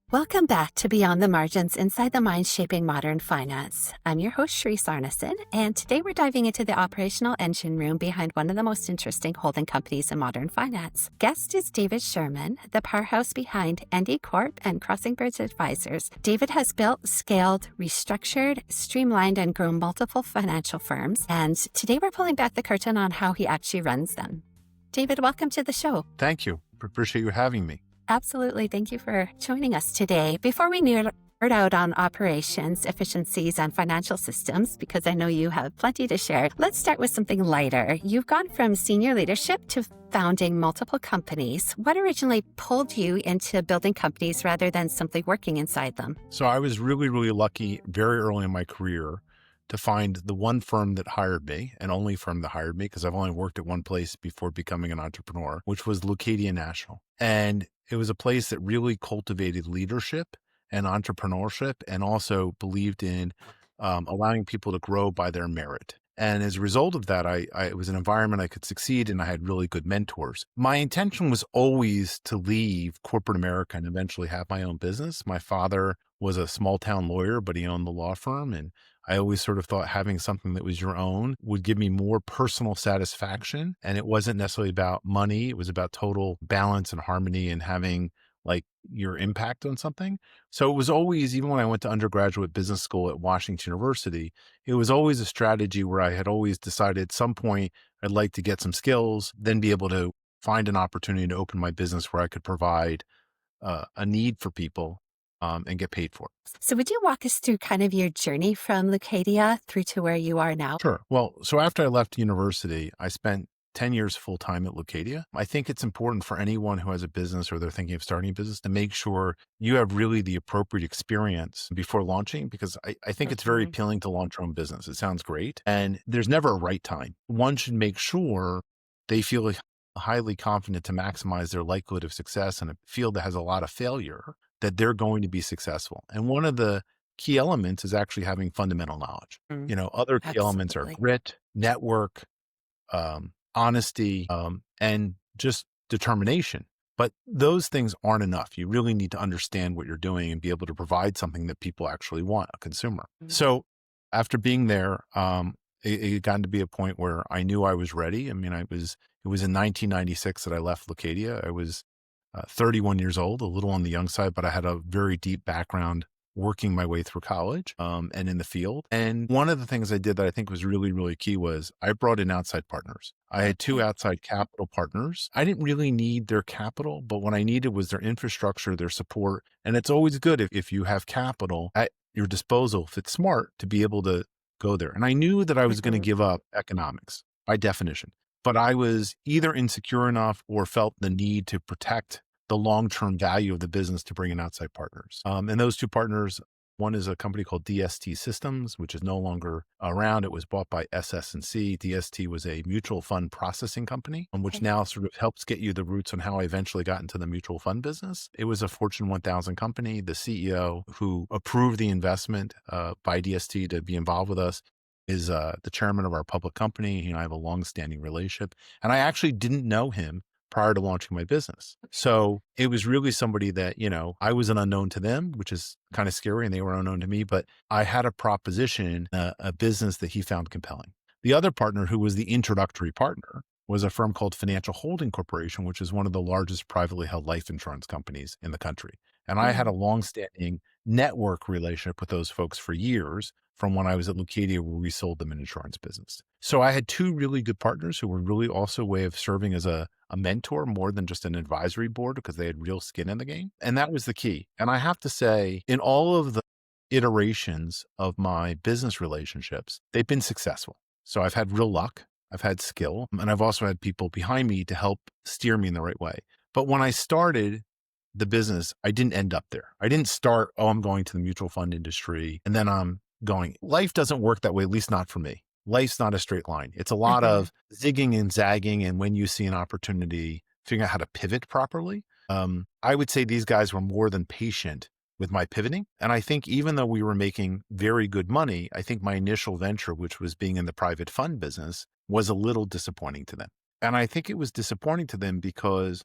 Welcome back to Beyond the Margins, Inside the Mind Shaping Modern Finance. I'm your host, Cherise, and today we're diving into the operational engine room behind one of the most interesting holding companies in modern finance. Guest is David Sherman, the powerhouse behind ENDI Corp and CrossingBridge Advisors. David has built, scaled, restructured, streamlined, and grown multiple financial firms, and today we're pulling back the curtain on how he actually runs them. David, welcome to the show. Thank you. Appreciate you having me. Absolutely. Thank you for joining us today. Before we nerd out on operations, efficiencies, and financial systems, because I know you have plenty to share, let's start with something lighter. You've gone from senior leadership to founding multiple companies. What originally pulled you into building companies rather than simply working inside them? So I was really, really lucky very early in my career to find the one firm that hired me and only firm that hired me, because I've only worked at one place before becoming an entrepreneur, which was Leucadia National. And it was a place that really cultivated leadership and entrepreneurship and also believed in allowing people to grow by their merit. And as a result of that, it was an environment I could succeed in. I had really good mentors. My intention was always to leave corporate America and eventually have my own business. My father was a small town lawyer, but he owned the law firm. And I always sort of thought having something that was your own would give me more personal satisfaction. And it wasn't necessarily about money. It was about total balance and harmony and having like your impact on something. So it was always, even when I went to undergraduate business school at Washington University, it was always a strategy where I had always decided at some point I'd like to get some skills, then be able to find an opportunity to open my business where I could provide a need for people and get paid for it. So would you walk us through kind of your journey from Leucadia through to where you are now? Sure. Well, so after I left university, I spent 10 years full time at Leucadia. I think it's important for anyone who has a business or they're thinking of starting a business to make sure you have really the appropriate experience before launching, because I think it's very appealing to launch your own business. It sounds great. And there's never a right time. One should make sure they feel highly confident to maximize their likelihood of success in a field that has a lot of failure, that they're going to be successful. And one of the key elements is actually having fundamental knowledge. Other key elements are grit, network, honesty, and just determination. But those things aren't enough. You really need to understand what you're doing and be able to provide something that people actually want, a consumer. So after being there, it got to be a point where I knew I was ready. I mean, it was in 1996 that I left Leucadia. I was 31 years old, a little on the young side, but I had a very deep background working my way through college and in the field. And one of the things I did that I think was really, really key was I brought in outside partners. I had two outside capital partners. I didn't really need their capital, but what I needed was their infrastructure, their support. And it's always good if you have capital at your disposal, if it's smart, to be able to go there. And I knew that I was going to give up economics by definition, but I was either insecure enough or felt the need to protect the long-term value of the business to bring in outside partners. And those two partners, one is a company called DST Systems, which is no longer around. It was bought by SS&C. DST was a mutual fund processing company, which now sort of helps get you the roots on how I eventually got into the mutual fund business. It was a Fortune 1000 company. The CEO who approved the investment by DST to be involved with us is the chairman of our public company. He and I have a long-standing relationship. And I actually didn't know him prior to launching my business. So it was really somebody that, I was an unknown to them, which is kind of scary, and they were unknown to me, but I had a proposition, a business that he found compelling. The other partner, who was the introductory partner, was a firm called Financial Holding Corporation, which is one of the largest privately held life insurance companies in the country. And I had a longstanding network relationship with those folks for years, from when I was at Leucadia, where we sold them an insurance business. So I had two really good partners who were really also a way of serving as a mentor more than just an advisory board, because they had real skin in the game. And that was the key. And I have to say, in all of the iterations of my business relationships, they've been successful. So I've had real luck, I've had skill, and I've also had people behind me to help steer me in the right way. But when I started the business, I didn't end up there. I didn't start, I'm going to the mutual fund industry, and then I'm going. Life doesn't work that way, at least not for me. Life's not a straight line. It's a lot of zigging and zagging. And when you see an opportunity, figuring out how to pivot properly. I would say these guys were more than patient with my pivoting. And I think even though we were making very good money, I think my initial venture, which was being in the private fund business, was a little disappointing to them. And I think it was disappointing to them because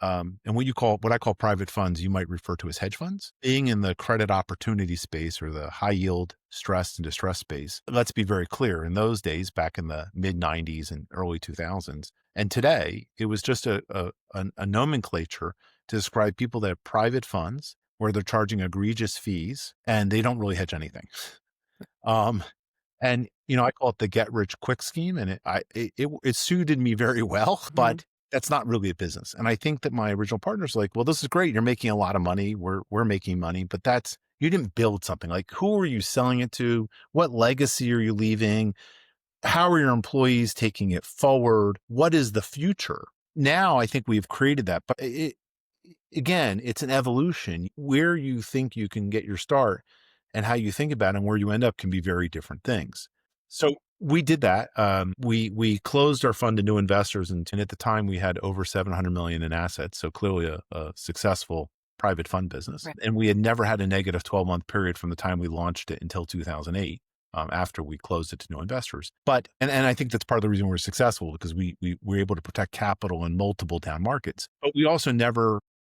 and what I call private funds, you might refer to as hedge funds. Being in the credit opportunity space or the high yield stress and distress space, let's be very clear. In those days, back in the mid 90s and early 2000s, and today, it was just a nomenclature to describe people that have private funds where they're charging egregious fees and they don't really hedge anything. Um, and I call it the get rich quick scheme, and it suited me very well, but that's not really a business. And I think that my original partner's like, well, this is great. You're making a lot of money. We're making money, but you didn't build something. Like, who are you selling it to? What legacy are you leaving? How are your employees taking it forward? What is the future? Now I think we've created that, but again, it's an evolution. Where you think you can get your start and how you think about it and where you end up can be very different things. So we did that. We closed our fund to new investors, and at the time we had over 700 million in assets. So clearly a successful private fund business. Right. And we had never had a negative 12-month period from the time we launched it until 2008. After we closed it to new investors. But, and I think that's part of the reason we're successful, because we were able to protect capital in multiple down markets. But we also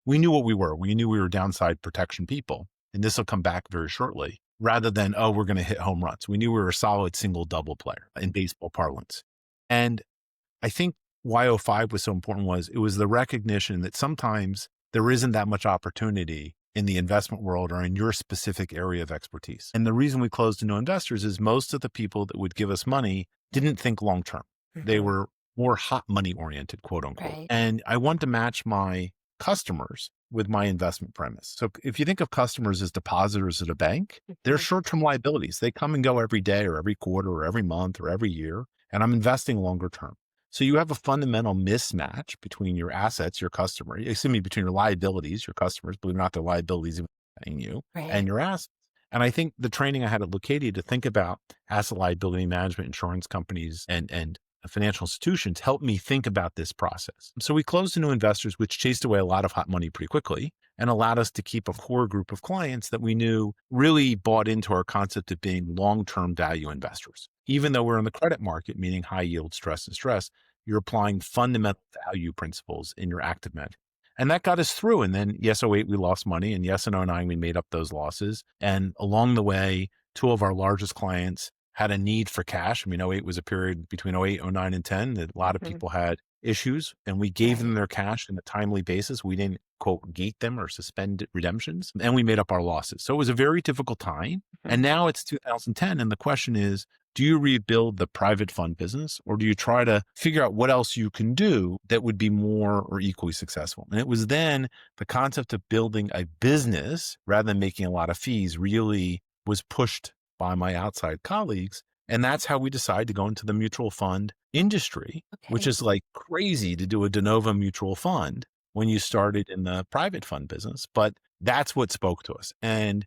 we knew what we were. We knew we were downside protection people. And this will come back very shortly, rather than, oh, we're going to hit home runs. We knew we were a solid single double player in baseball parlance. And I think why '05 was so important it was the recognition that sometimes there isn't that much opportunity in the investment world or in your specific area of expertise. And the reason we closed to new investors is most of the people that would give us money didn't think long-term. They were more hot money oriented, quote unquote. Right. And I want to match my customers with my investment premise. So if you think of customers as depositors at a bank, they're short-term liabilities. They come and go every day or every quarter or every month or every year. And I'm investing longer term. So you have a fundamental mismatch between your assets, your customer, between your liabilities, your customers, believe it or not, their liabilities paying you, Right. and your assets. And I think the training I had at Leucadia to think about asset liability management, insurance companies, and financial institutions helped me think about this process. So we closed to new investors, which chased away a lot of hot money pretty quickly and allowed us to keep a core group of clients that we knew really bought into our concept of being long-term value investors. Even though we're in the credit market, meaning high yield stress and stress, you're applying fundamental value principles in your active management. And that got us through. And then yes, '08, we lost money. And yes, in '09, we made up those losses. And along the way, two of our largest clients had a need for cash. I mean, '08 was a period between '08, '09, and 10 that a lot of people had issues, and we gave them their cash in a timely basis. We didn't, quote, gate them or suspend redemptions, and we made up our losses. So it was a very difficult time. And now it's 2010. And the question is, do you rebuild the private fund business, or do you try to figure out what else you can do that would be more or equally successful? And it was then the concept of building a business rather than making a lot of fees really was pushed by my outside colleagues. And that's how we decided to go into the mutual fund industry, which is like crazy to do a de novo mutual fund when you started in the private fund business. But that's what spoke to us. And,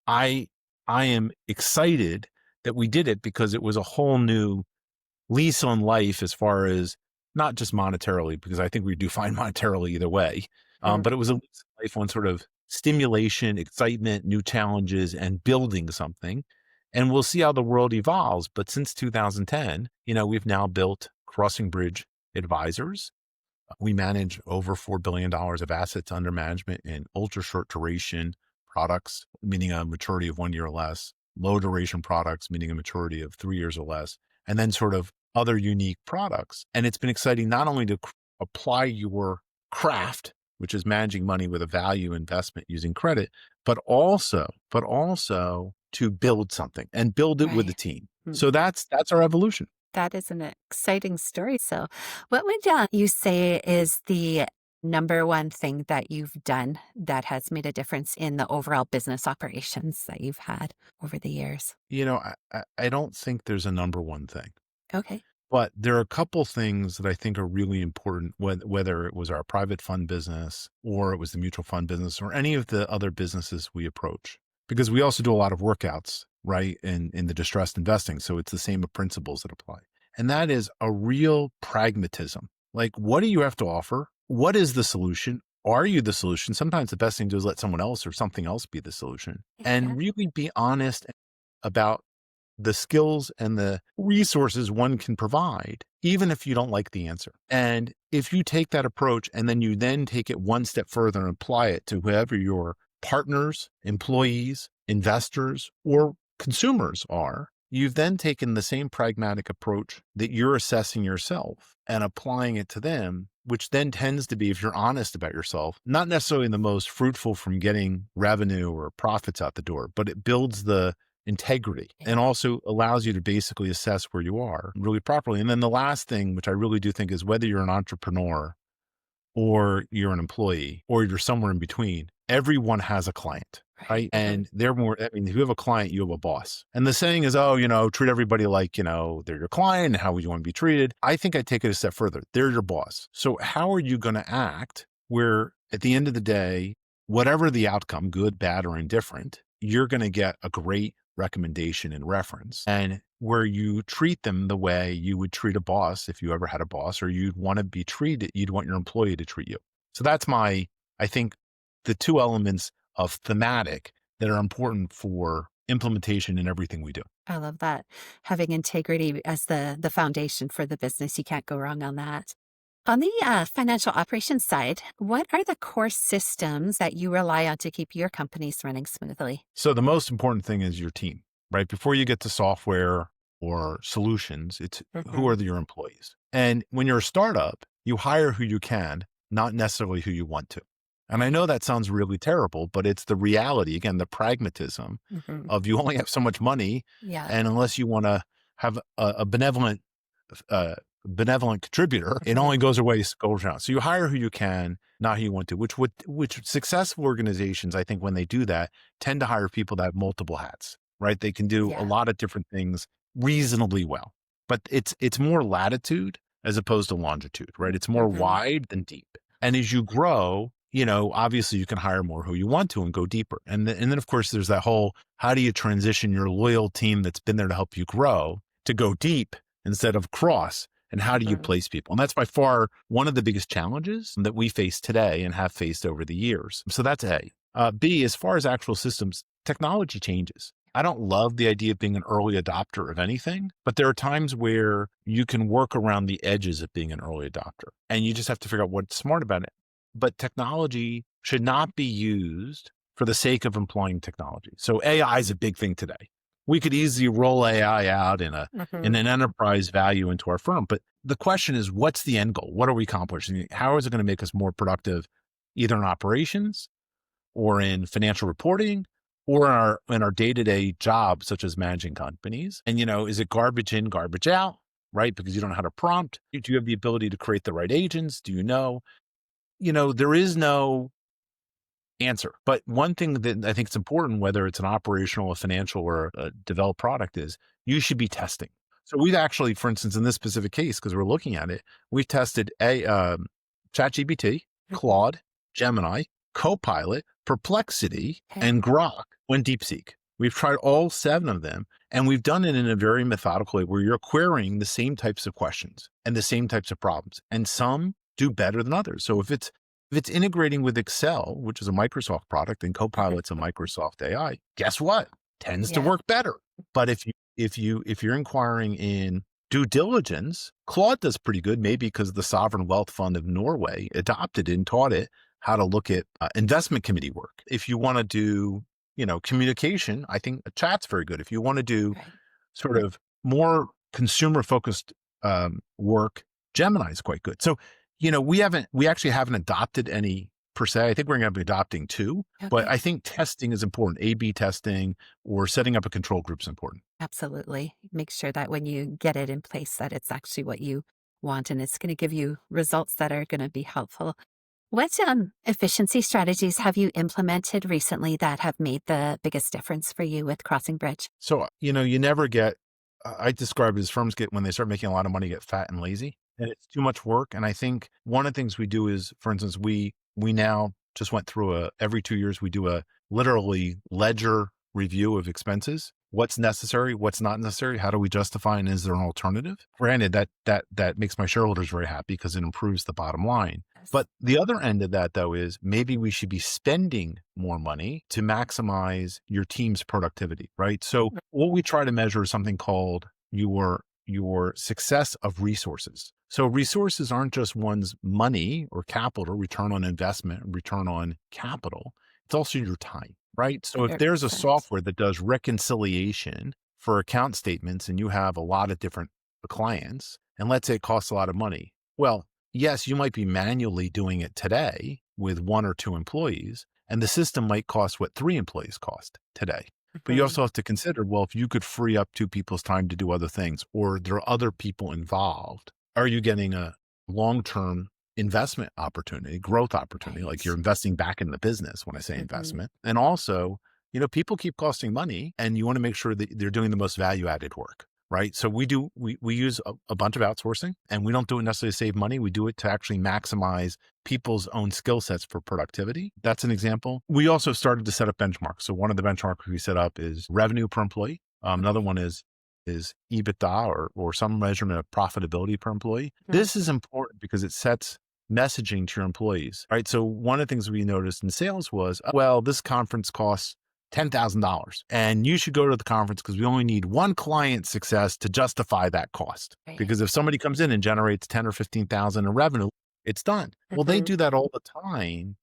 I am excited that we did it because it was a whole new lease on life as far as not just monetarily, because I think we do fine monetarily either way, but it was a lease on life on sort of stimulation, excitement, new challenges, and building something. And we'll see how the world evolves. But since 2010, we've now built CrossingBridge Advisors. We manage over $4 billion of assets under management in ultra short duration products, meaning a maturity of 1 year or less, low duration products, meaning a maturity of 3 years or less, and then sort of other unique products. And it's been exciting not only to apply your craft, which is managing money with a value investment using credit, but also to build something and build it with a team. So that's our evolution. That is an exciting story. So what would you say is the number one thing that you've done that has made a difference in the overall business operations that you've had over the years? I don't think there's a number one thing. Okay. But there are a couple things that I think are really important, whether it was our private fund business or it was the mutual fund business or any of the other businesses we approach, because we also do a lot of workouts, right, in the distressed investing. So it's the same principles that apply. And that is a real pragmatism. Like, what do you have to offer? What is the solution? Are you the solution? Sometimes the best thing to do is let someone else or something else be the solution, and really be honest about the skills and the resources one can provide even if you don't like the answer. And if you take that approach and then you then take it one step further and apply it to whoever your partners, employees, investors, or consumers are, you've then taken the same pragmatic approach that you're assessing yourself and applying it to them, which then tends to be, if you're honest about yourself, not necessarily the most fruitful from getting revenue or profits out the door, but it builds the integrity and also allows you to basically assess where you are really properly. And then the last thing, which I really do think is whether you're an entrepreneur or you're an employee or you're somewhere in between, everyone has a client, right? And they're more, I mean, if you have a client, you have a boss. And the saying is, oh, treat everybody like, they're your client and how would you want to be treated? I think I take it a step further. They're your boss. So how are you going to act where at the end of the day, whatever the outcome, good, bad, or indifferent, you're going to get a great recommendation and reference, and where you treat them the way you would treat a boss if you ever had a boss, or you'd want to be treated, you'd want your employee to treat you. So that's I think the two elements of thematic that are important for implementation in everything we do. I love that. Having integrity as the foundation for the business. You can't go wrong on that. On the financial operations side, what are the core systems that you rely on to keep your companies running smoothly? So the most important thing is your team, right? Before you get to software or solutions, it's who are your employees? And when you're a startup, you hire who you can, not necessarily who you want to. And I know that sounds really terrible, but it's the reality, again, the pragmatism of you only have so much money. Yeah. And unless you want to have a benevolent contributor, it only goes around. So you hire who you can, not who you want to, which successful organizations, I think when they do that, tend to hire people that have multiple hats, right? They can do a lot of different things reasonably well, but it's more latitude as opposed to longitude, right? It's more wide than deep. And as you grow, obviously you can hire more who you want to and go deeper. And then of course there's that whole, how do you transition your loyal team that's been there to help you grow to go deep instead of cross? And how do you place people? And that's by far one of the biggest challenges that we face today and have faced over the years. So that's A. B, as far as actual systems, technology changes. I don't love the idea of being an early adopter of anything, but there are times where you can work around the edges of being an early adopter, and you just have to figure out what's smart about it. But technology should not be used for the sake of employing technology. So AI is a big thing today. We could easily roll AI out in an enterprise value into our firm. But the question is, what's the end goal? What are we accomplishing? How is it going to make us more productive, either in operations or in financial reporting or in our day-to-day jobs, such as managing companies? And, is it garbage in, garbage out, right? Because you don't know how to prompt. Do you have the ability to create the right agents? Do you know? There is no answer. But one thing that I think is important, whether it's an operational, a financial, or a developed product, is you should be testing. So we've actually, for instance, in this specific case, because we're looking at it, we've tested ChatGPT, Claude, Gemini, Copilot, Perplexity, and Grok when DeepSeek. We've tried all 7 of them, and we've done it in a very methodical way where you're querying the same types of questions and the same types of problems, and some do better than others. So if it's integrating with Excel, which is a Microsoft product, and Copilot's a Microsoft AI, guess what? Tends to work better. But if you're inquiring in due diligence, Claude does pretty good, maybe because the Sovereign Wealth Fund of Norway adopted it and taught it how to look at investment committee work. If you want to do, communication, I think chat's very good. If you want to do sort of more consumer focused work, Gemini is quite good. So, we actually haven't adopted any per se. I think we're going to be adopting 2, but I think testing is important. A/B testing or setting up a control group is important. Absolutely. Make sure that when you get it in place, that it's actually what you want and it's going to give you results that are going to be helpful. What efficiency strategies have you implemented recently that have made the biggest difference for you with CrossingBridge? So, you never get, I describe it as firms when they start making a lot of money, get fat and lazy. And it's too much work. And I think one of the things we do is, for instance, we now just went through every 2 years, we do a literally ledger review of expenses. What's necessary, what's not necessary, how do we justify, and is there an alternative? Granted, that makes my shareholders very happy because it improves the bottom line. But the other end of that, though, is maybe we should be spending more money to maximize your team's productivity, right? So what we try to measure is something called your your success of resources. So resources aren't just one's money or capital, return on investment, return on capital. It's also your time, right? So if there's a 100%. software that does reconciliation for account statements and you have a lot of different clients, and let's say it costs a lot of money. Well, yes, you might be manually doing it today with 1 or 2 employees, and the system might cost what 3 employees cost today. But you Mhm. also have to consider, well, if you could free up 2 people's time to do other things, or there are other people involved, are you getting a long-term investment opportunity, growth opportunity? Like you're Right. investing back in the business when I say Mhm. investment. And also, people keep costing money and you want to make sure that they're doing the most value-added work, right? So we use a bunch of outsourcing, and we don't do it necessarily to save money. We do it to actually maximize people's own skill sets for productivity. That's an example. We also started to set up benchmarks. So one of the benchmarks we set up is revenue per employee. Another Okay. one is EBITDA or some measurement of profitability per employee. Mhm. This is important because it sets messaging to your employees, right? So one of the things we noticed in sales was, well, this conference costs $10,000 and you should go to the conference because we only need one client success to justify that cost. Right. Because if somebody comes in and generates 10 or 15,000 in revenue, it's done. Well, they Mhm. do that all the time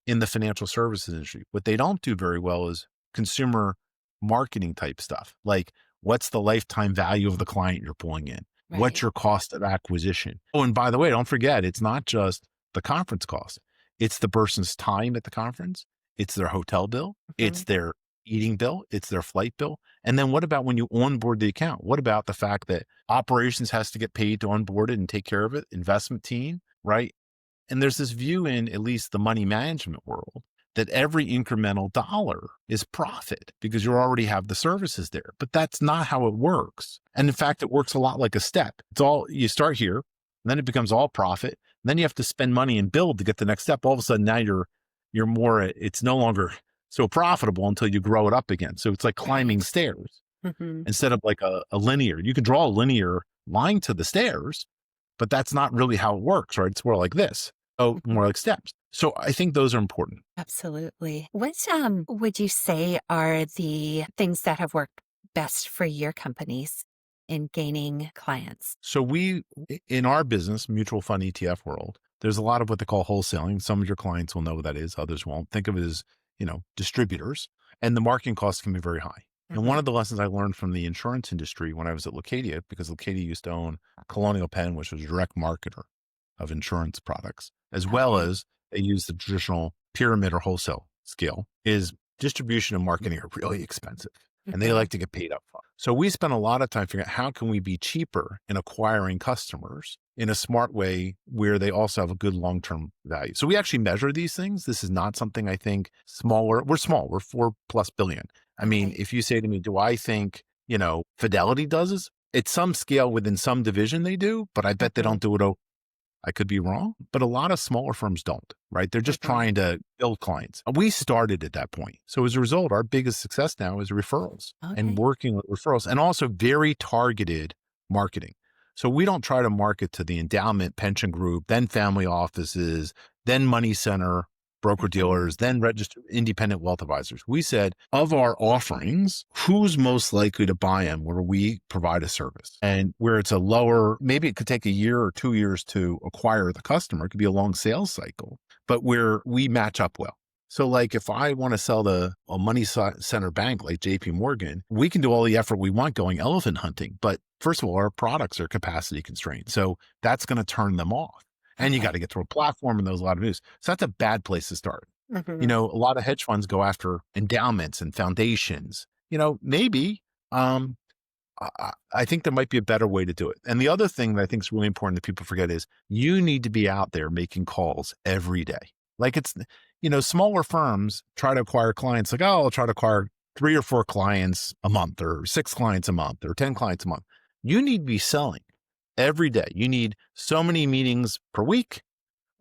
in the financial services industry. What they don't do very well is consumer marketing type stuff. Like, what's the lifetime value of the client you're pulling in? What's Right. your cost of acquisition? Oh, and by the way, don't forget, it's not just the conference cost. It's the person's time at the conference. It's their hotel bill. It's Mhm. their eating bill. It's their flight bill. And then what about when you onboard the account? What about the fact that operations has to get paid to onboard it and take care of it? Investment team, right? And there's this view in at least the money management world that every incremental dollar is profit because you already have the services there. But that's not how it works. And in fact, it works a lot like a step. It's all you start here, and then it becomes all profit. And then you have to spend money and build to get the next step. All of a sudden now you're more, it's no longer so profitable until you grow it up again. So it's like climbing Right. stairs Mhm. instead of like a linear. You can draw a linear line to the stairs, but that's not really how it works, right? It's more like this. Oh, Mhm. more like steps. So I think those are important. Absolutely. What would you say are the things that have worked best for your companies in gaining clients? So in our business, mutual fund ETF world, there's a lot of what they call wholesaling. Some of your clients will know what that is. Others won't. Think of it as, distributors, and the marketing costs can be very high. And one Mhm. of the lessons I learned from the insurance industry when I was at Leucadia, because Leucadia used to own Colonial Penn, which was a direct marketer of insurance products, as well Okay. as they use the traditional pyramid or wholesale scale, is distribution and marketing are really expensive and they Mhm. like to get paid up front. So we spent a lot of time figuring out how can we be cheaper in acquiring customers in a smart way where they also have a good long-term value. So we actually measure these things. This is not something I think smaller. We're small. We're 4+ billion. I mean, Okay. if you say to me, do I think, Fidelity does this? It's some scale within some division they do, but I bet they Mhm. don't do it. I could be wrong, but a lot of smaller firms don't, right? They're just Mhm. trying to build clients. We started at that point. So as a result, our biggest success now is referrals and Okay. working with referrals and also very targeted marketing. So we don't try to market to the endowment pension group, then family offices, then money center, broker Mhm. dealers, then registered independent wealth advisors. We said of our offerings, who's most likely to buy them where we provide a service and where it's a lower, maybe it could take a year or 2 years to acquire the customer. It could be a long sales cycle, but where we match up well. So like if I want to sell to a money center bank like JP Morgan, we can do all the effort we want going elephant hunting. But first of all, our products are capacity constrained. So that's going to turn them off. And you got Okay. to get to a platform and there's a lot of news. So that's a bad place to start. Mhm. A lot of hedge funds go after endowments and foundations. Maybe I think there might be a better way to do it. And the other thing that I think is really important that people forget is you need to be out there making calls every day. Like smaller firms try to acquire clients like, oh, I'll try to acquire 3 or 4 clients a month or 6 clients a month or 10 clients a month. You need to be selling every day. You need so many meetings per week,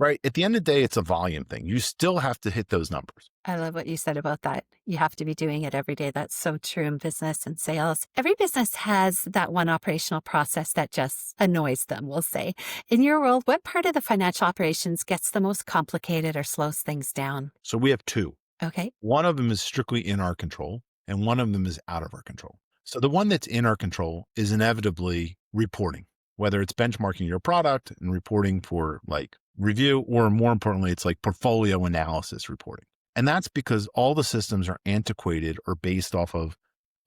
right? At the end of the day, it's a volume thing. You still have to hit those numbers. I love what you said about that. You have to be doing it every day. That's so true in business and sales. Every business has that one operational process that just annoys them, we'll say. In your world, what part of the financial operations gets the most complicated or slows things down? So we have two. Okay. One of them is strictly in our control, and one of them is out of our control. So the one that's in our control is inevitably reporting, whether it's benchmarking your product and reporting for like review, or more importantly, it's like portfolio analysis reporting. And that's because all the systems are antiquated or based off of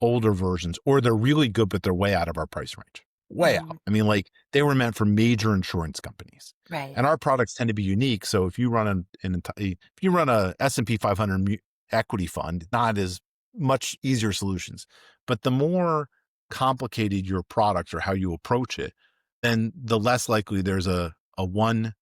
older versions, or they're really good, but they're way out of our price range. Way out. I mean, like they were meant for major insurance companies, Right. and our products tend to be unique. So if you run if you run a S&P 500 equity fund, not as much easier solutions, but the more complicated your product or how you approach it, then the less likely there's a one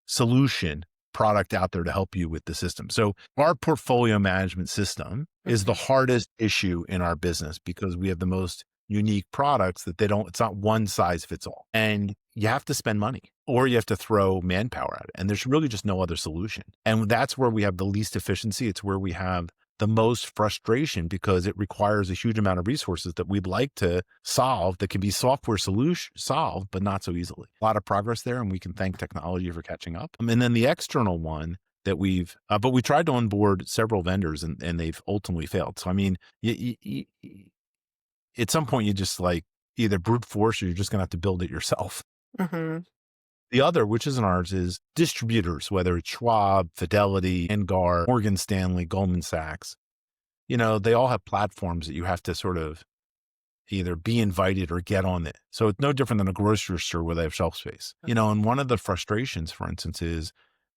solution product out there to help you with the system. So our portfolio management system is the hardest issue in our business because we have the most unique products that it's not one size fits all. And you have to spend money or you have to throw manpower at it. And there's really just no other solution. And that's where we have the least efficiency. It's where we have the most frustration because it requires a huge amount of resources that we'd like to solve that can be software solution solved, but not so easily. A lot of progress there, and we can thank technology for catching up. And then the external one that but we tried to onboard several vendors and they've ultimately failed. So, I mean, at some point you just like either brute force or you're just going to have to build it yourself. The other, which isn't ours, is distributors, whether it's Schwab, Fidelity, Vanguard, Morgan Stanley, Goldman Sachs. You know, they all have platforms that you have to sort of either be invited or get on it. So it's no different than a grocery store where they have shelf space. You know, and one of the frustrations, for instance, is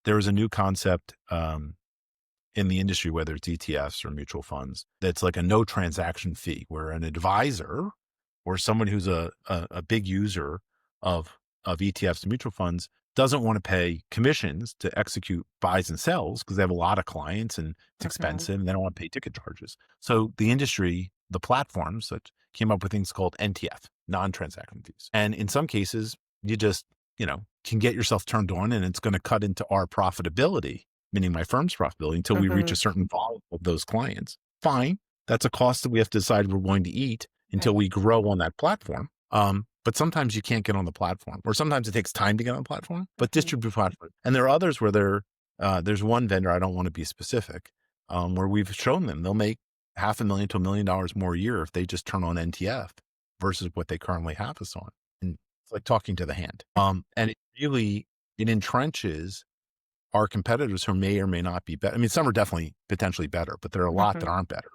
there is a new concept in the industry, whether it's ETFs or mutual funds, that's like a no transaction fee, where an advisor or someone who's a big user of ETFs and mutual funds doesn't want to pay commissions to execute buys and sells because they have a lot of clients and it's expensive and they don't want to pay ticket charges. So the industry, the platforms that came up with things called NTF, non-transaction fees. And in some cases, you just, can get yourself turned on and it's going to cut into our profitability, meaning my firm's profitability, until we reach a certain volume of those clients. Fine. That's a cost that we have to decide we're going to eat until we grow on that platform. But sometimes you can't get on the platform, or sometimes it takes time to get on the platform, but distribute platform. And there are others where there's one vendor, I don't want to be specific, where we've shown them they'll make $500,000 to $1 million more a year if they just turn on NTF versus what they currently have us on. And it's like talking to the hand. And it entrenches our competitors who may or may not be better. I mean, some are definitely potentially better, but there are a lot that aren't better.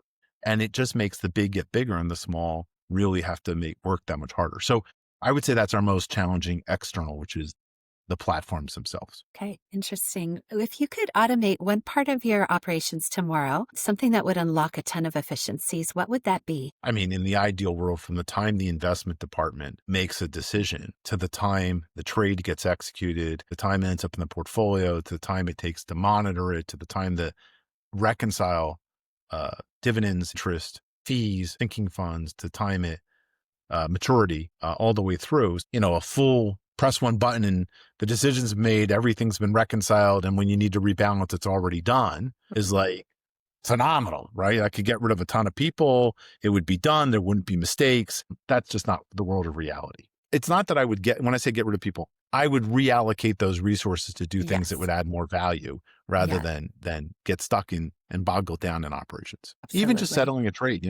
And it just makes the big get bigger and the small really have to make work that much harder. So I would say that's our most challenging external, which is the platforms themselves. Okay, interesting. If you could automate one part of your operations tomorrow, something that would unlock a ton of efficiencies, what would that be? I mean, in the ideal world, from the time the investment department makes a decision to the time the trade gets executed, the time it ends up in the portfolio, to the time it takes to monitor it, to the time to reconcile dividends, interest, fees, sinking funds, to time it maturity, all the way through, a full press one button and the decision's made, everything's been reconciled. And when you need to rebalance, it's already done, is like phenomenal, right? I could get rid of a ton of people. It would be done. There wouldn't be mistakes. That's just not the world of reality. It's not that when I say get rid of people, I would reallocate those resources to do things that would add more value rather than get stuck in and boggle down in operations. Absolutely. Even just settling a trade,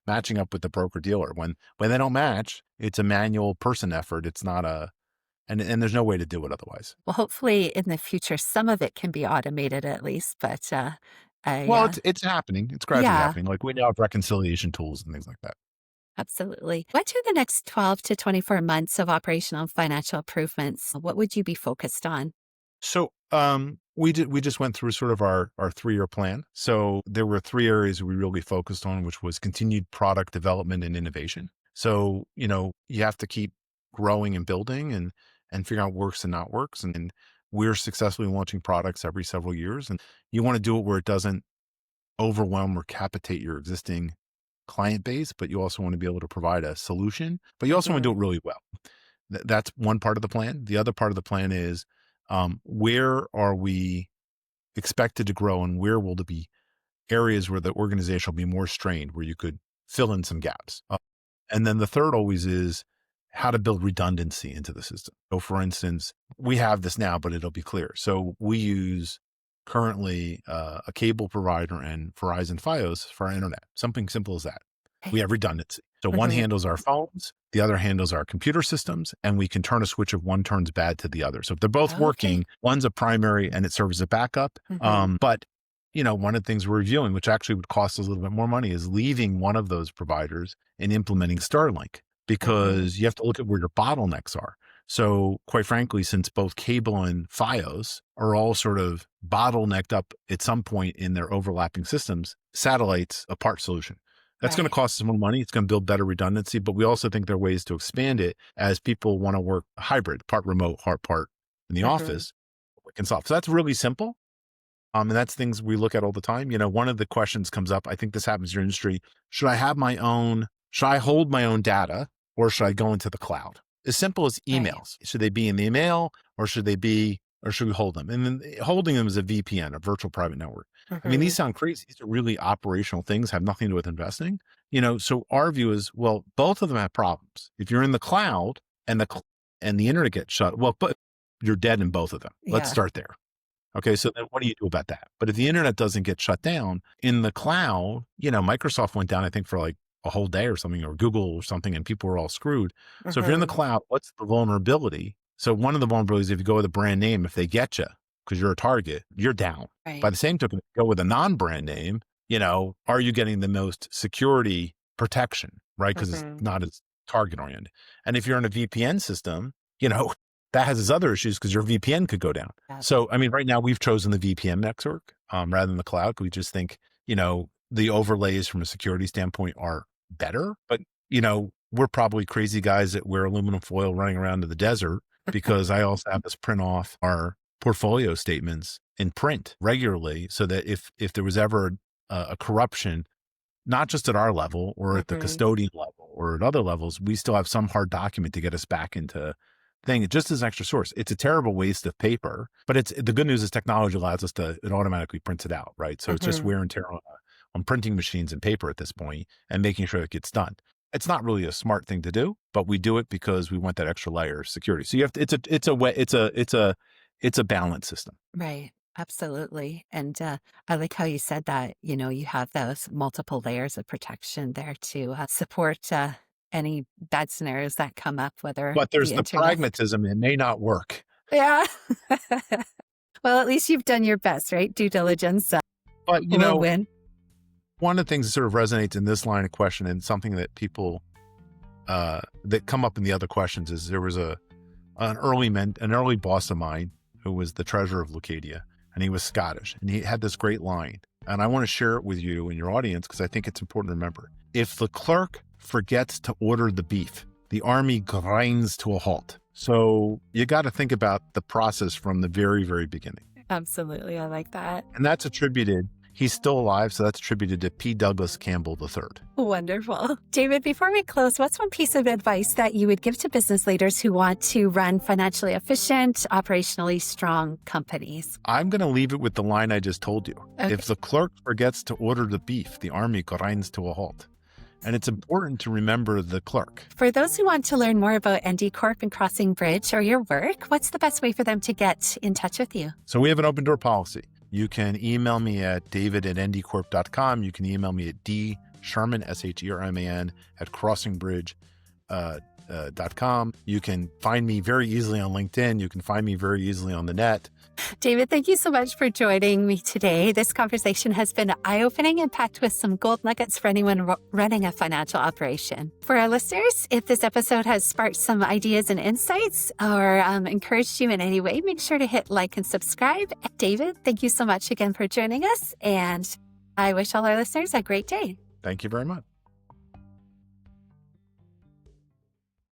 matching up with the broker dealer. When they don't match, it's a manual person effort. It's not and there's no way to do it otherwise. Well, hopefully in the future, some of it can be automated at least, but it's happening. It's gradually happening. Like we now have reconciliation tools and things like that. Absolutely. What are the next 12 to 24 months of operational and financial improvements? What would you be focused on? So we just went through sort of our 3-year plan. So there were 3 areas we really focused on, which was continued product development and innovation. So, you have to keep growing and building and figure out what works and not works. And we're successfully launching products every several years. And you want to do it where it doesn't overwhelm or capitate your existing client base, but you also want to be able to provide a solution, but you also want to do it really well. That's one part of the plan. The other part of the plan is where are we expected to grow and where will there be areas where the organization will be more strained, where you could fill in some gaps. And then the third always is how to build redundancy into the system. So for instance, we have this now, but it'll be clear. So we use currently a cable provider and Verizon Fios for our internet, something simple as that. We have redundancy. So one handles our phones, the other handles our computer systems, and we can turn a switch if one turns bad to the other. So if they're both working, one's a primary and it serves as a backup. But one of the things we're reviewing, which actually would cost us a little bit more money, is leaving one of those providers and implementing Starlink, because you have to look at where your bottlenecks are. So quite frankly, since both cable and Fios are all sort of bottlenecked up at some point in their overlapping systems, satellite's a part solution. That's going to cost us more money. It's going to build better redundancy, but we also think there are ways to expand it as people want to work hybrid, part remote, part in the office. We can solve. So that's really simple. And that's things we look at all the time. One of the questions comes up, I think this happens in your industry. Should I hold my own data, or should I go into the cloud? As simple as emails. Should they be in the email, or should we hold them? And then holding them is a VPN, a virtual private network. I mean, these sound crazy. These are really operational things, have nothing to do with investing. So our view is, well, both of them have problems. If you're in the cloud and the internet gets shut, but you're dead in both of them. Let's start there. Okay, so then what do you do about that? But if the internet doesn't get shut down in the cloud, Microsoft went down, I think, for like a whole day or something, or Google or something, and people were all screwed. So if you're in the cloud, what's the vulnerability? So one of the vulnerabilities, if you go with a brand name, if they get you because you're a target, you're down. By the same token, if you go with a non-brand name, are you getting the most security protection, right? Because it's not as target oriented. And if you're in a VPN system, that has its other issues because your VPN could go down. So, I mean, right now we've chosen the VPN network rather than the cloud. We just think, the overlays from a security standpoint are better, but we're probably crazy guys that wear aluminum foil running around in the desert, because I also have us print off our portfolio statements in print regularly, so that if there was ever a corruption, not just at our level or at the custodian level or at other levels, we still have some hard document to get us back into thing, just as an extra source. It's a terrible waste of paper, but the good news is technology allows us to, it automatically prints it out, right? So it's just wear and tear on printing machines and paper at this point, and making sure it gets done. It's not really a smart thing to do, but we do it because we want that extra layer of security. So you have to, it's a balance system. Right. Absolutely. And I like how you said that, you have those multiple layers of protection there to support any bad scenarios that come up, But there's the pragmatism. It may not work. Yeah. Well, at least you've done your best, right? Due diligence. But, win. One of the things that sort of resonates in this line of question, and something that people that come up in the other questions, is there was an early boss of mine who was the treasurer of Lucadia, and he was Scottish, and he had this great line, and I want to share it with you and your audience because I think it's important to remember. If the clerk forgets to order the beef, the army grinds to a halt. So you got to think about the process from the very, very beginning. Absolutely. I like that. And that's attributed, he's still alive, so that's attributed to P. Douglas Campbell III. Wonderful. David, before we close, what's one piece of advice that you would give to business leaders who want to run financially efficient, operationally strong companies? I'm going to leave it with the line I just told you. Okay. If the clerk forgets to order the beef, the army grinds to a halt. And it's important to remember the clerk. For those who want to learn more about ENDI Corp and CrossingBridge or your work, what's the best way for them to get in touch with you? So we have an open door policy. You can email me at david@endicorp.com. You can email me at dsherman, SHERMAN, at CrossingBridge.com. You can find me very easily on LinkedIn. You can find me very easily on the net. David, thank you so much for joining me today. This conversation has been eye-opening and packed with some gold nuggets for anyone running a financial operation. For our listeners, if this episode has sparked some ideas and insights or encouraged you in any way, make sure to hit like and subscribe. David, thank you so much again for joining us, and I wish all our listeners a great day. Thank you very much.